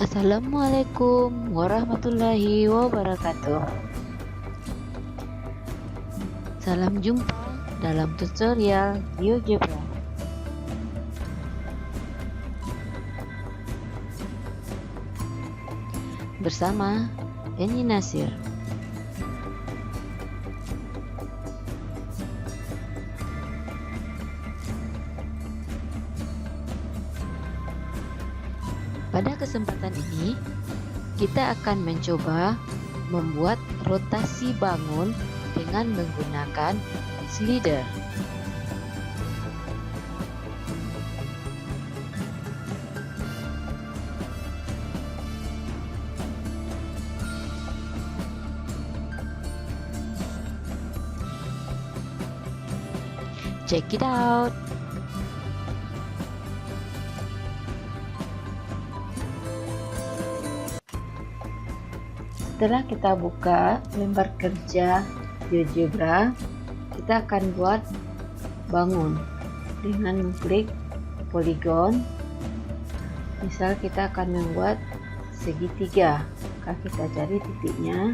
Assalamualaikum warahmatullahi wabarakatuh. Salam jumpa dalam tutorial GeoGebra. Bersama Eni Nasir. Pada kesempatan ini, kita akan mencoba membuat rotasi bangun dengan menggunakan slider. Check it out. Setelah kita buka lembar kerja GeoGebra, kita akan buat bangun dengan mengklik poligon. Misal kita akan membuat segitiga, maka kita cari titiknya.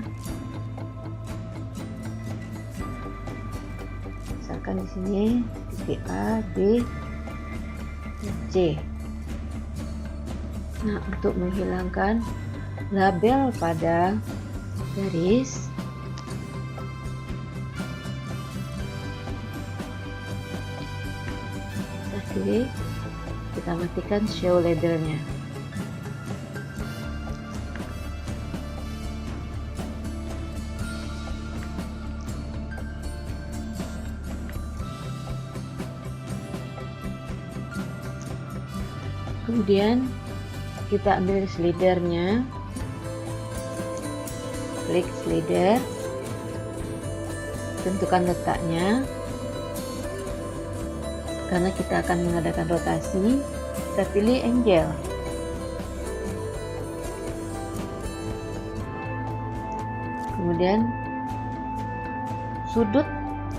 Misalkan di sini titik A, B, C. Nah, untuk menghilangkan label pada garis, kita klik, kita matikan show laddernya. Kemudian kita ambil slidernya, klik slider, tentukan letaknya. Karena kita akan mengadakan rotasi, kita pilih angle. Kemudian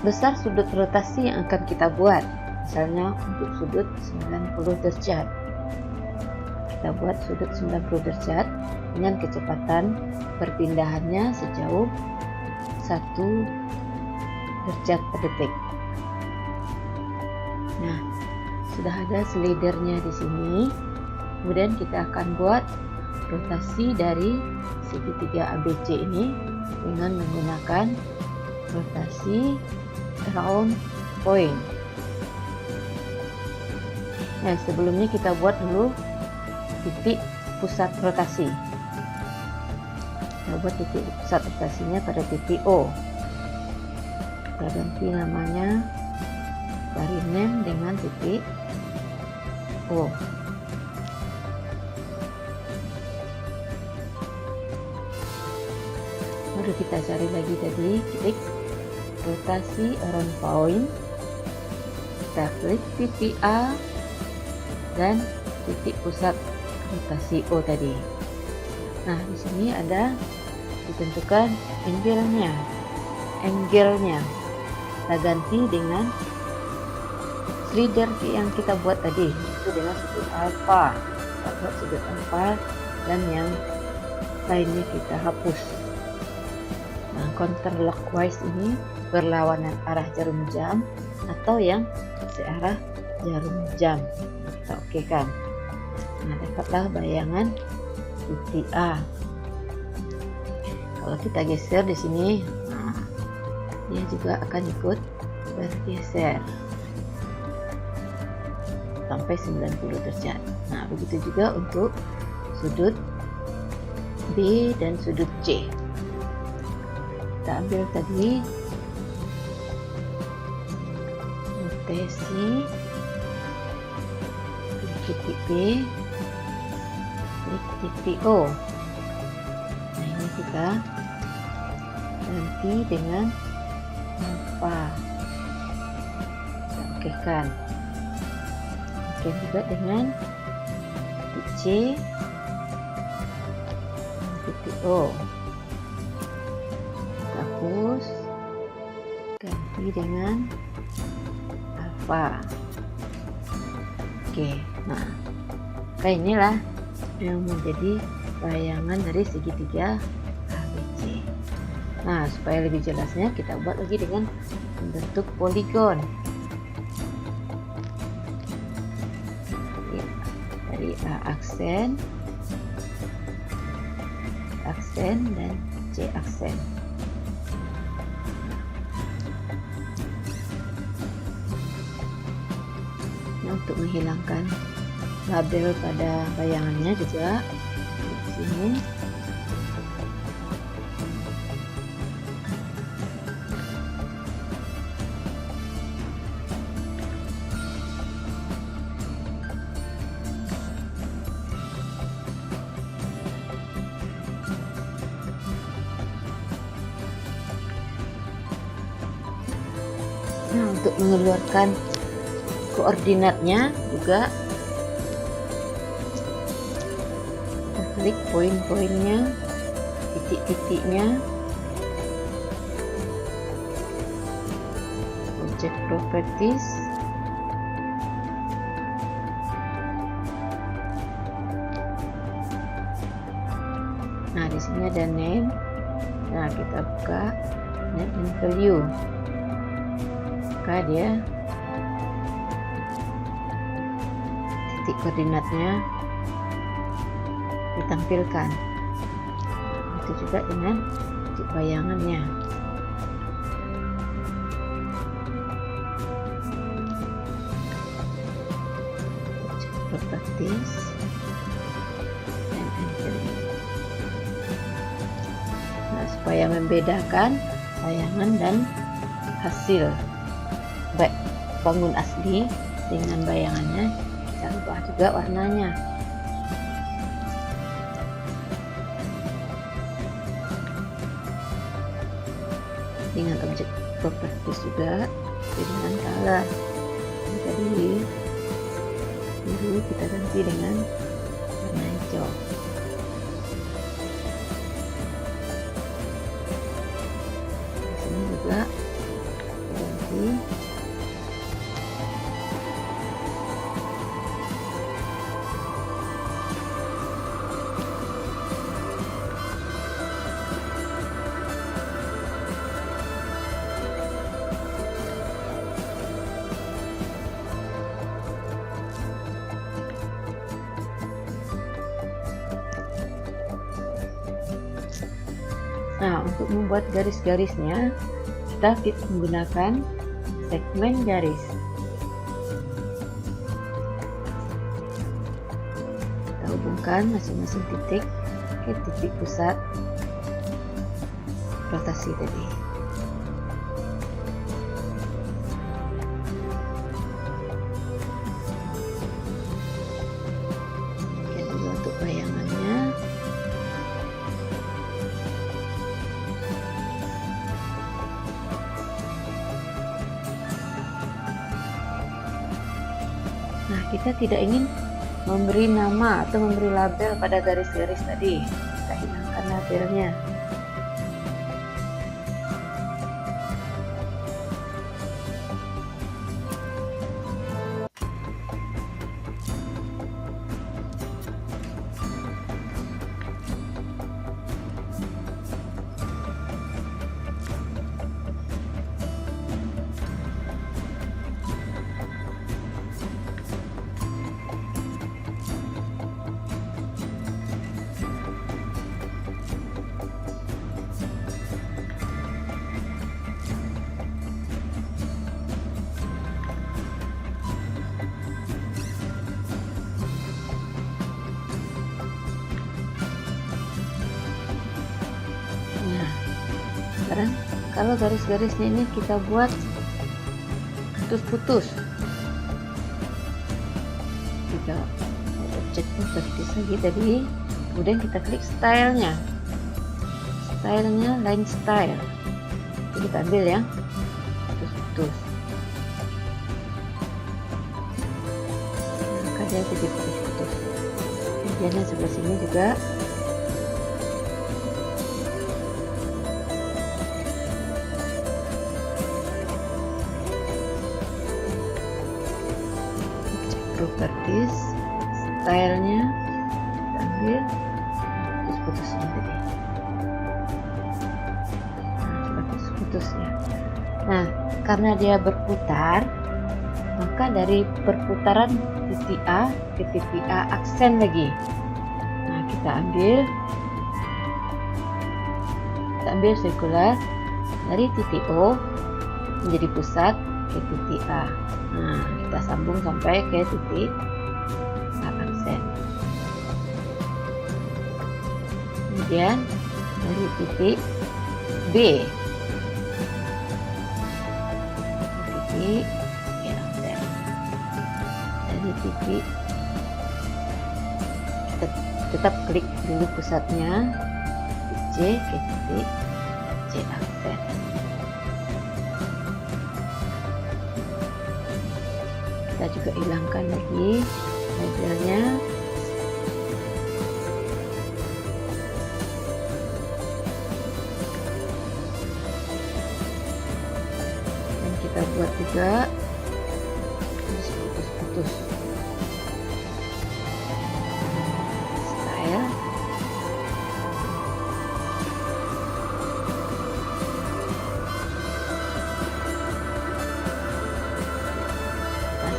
besar sudut rotasi yang akan kita buat, misalnya untuk sudut 90 derajat. Kita buat sudut 90 derajat dengan kecepatan perpindahannya sejauh 1 derajat per detik. Nah, sudah ada slidernya di sini. Kemudian kita akan buat rotasi dari segitiga ABC ini dengan menggunakan rotasi round point. Nah, sebelumnya kita buat dulu titik pusat rotasi. Kita buat titik pusat rotasinya pada titik O. Kita ganti namanya dari name dengan titik O. Baru kita cari lagi tadi, klik rotasi around point. Kita klik titik A dan titik pusat rotasi O tadi. Nah, di sini ada ditentukan angle-nya. Kita ganti dengan slider yang kita buat tadi, itu dengan sudut alpha. Kita buat sudut alpha dan yang lainnya kita hapus. Nah, counterclockwise ini berlawanan arah jarum jam atau yang searah jarum jam. Kita okekan. Nah, dapatlah bayangan titik A. Kalau kita geser di sini, nah, dia juga akan ikut bergeser sampai 90 derajat. Nah, begitu juga untuk sudut B dan sudut C. Kita ambil tadi rotasi titik B, titik O. Nah, ini kita ganti dengan alpha. Kita okekan. Oke juga dengan titik C, titik O. Kita hapus, ganti dengan alpha. Oke, nah kayak inilah yang menjadi bayangan dari segitiga ABC. Nah, supaya lebih jelasnya kita buat lagi dengan bentuk poligon. Dari A aksen dan C aksen. Nah, untuk menghilangkan label pada bayangannya juga di sini. Nah, untuk mengeluarkan koordinatnya juga kita klik poin-poinnya, titik-titiknya, object properties, nah di sini ada name. Nah, kita buka name and value, maka dia titik koordinatnya ditampilkan. Itu juga dengan titik bayangannya. Properties dan entering. Nah, supaya membedakan bayangan dan hasil bangun asli dengan bayangannya, kita ubah juga warnanya. Dengan objek properties juga dengan color. Ini tadi biru, kita ganti dengan warna hijau. Di sini juga ganti Nah, untuk membuat garis-garisnya, kita menggunakan segmen garis. Kita hubungkan masing-masing titik ke titik pusat rotasi tadi. Demikian juga untuk bayangannya. Nah, kita tidak ingin memberi nama atau memberi label pada garis-garis tadi. Kita hilangkan labelnya. Sekarang kalau garis-garisnya ini kita buat putus-putus, kita objek properties lagi tadi, kemudian kita klik stylenya, line style, jadi kita ambil ya putus-putus, maka dia jadi putus-putus. Kemudian sebelah sini juga properties, stylenya kita ambil putus ya. Nah, karena dia berputar, maka dari perputaran titik A ke titik A aksen lagi. Nah, kita ambil sirkular dari titik O menjadi pusat ke titik A. Nah, kita sambung sampai ke titik A aksen. Kemudian dari titik B titik B aksen. Dari titik kita tetap klik dulu pusatnya titik C ke titik C aksen. Kita juga hilangkan lagi labelnya. Dan kita buat juga putus-putus style.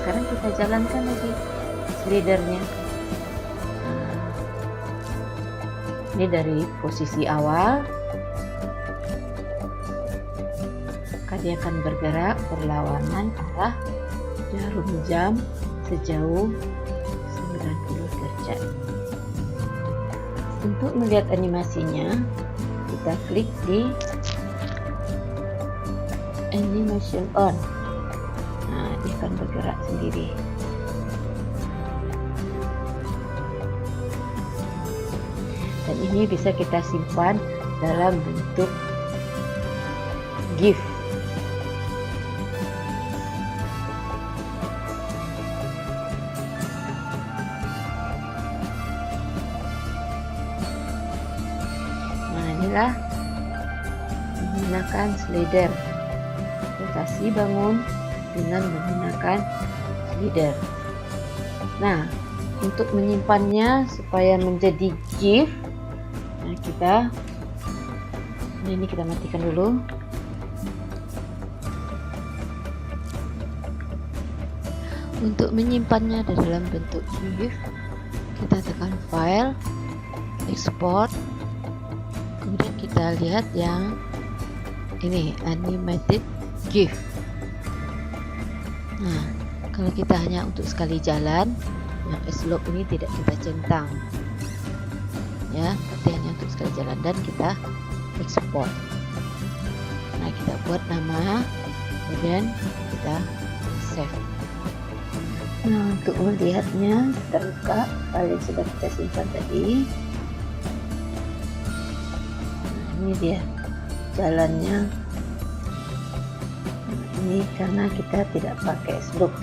Sekarang kita jalankan lagi slidernya. Ini dari posisi awal, maka dia akan bergerak berlawanan arah jarum jam sejauh 90 derajat. Untuk melihat animasinya, kita klik di animation on. Nah, dia akan bergerak sendiri. Dan ini bisa kita simpan dalam bentuk GIF. Nah, inilah menggunakan slider, rotasi bangun dengan menggunakan slider. Nah, untuk menyimpannya supaya menjadi GIF, nah ini kita matikan dulu. Untuk menyimpannya di dalam bentuk GIF, kita tekan file, export, kemudian kita lihat yang ini animated GIF. Nah, kalau kita hanya untuk sekali jalan, yang slope ini tidak kita centang, ya, tapi hanya untuk sekali jalan, dan kita ekspor. Nah, kita buat nama, kemudian kita save. Nah, untuk melihatnya kita buka file yang sudah kita simpan tadi. Nah, ini dia jalannya. Ini karena kita tidak pakai slope.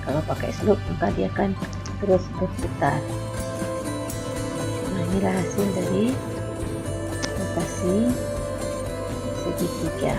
Kalau pakai slope maka dia akan terus berputar. Nah, inilah hasil dari rotasi segitiga.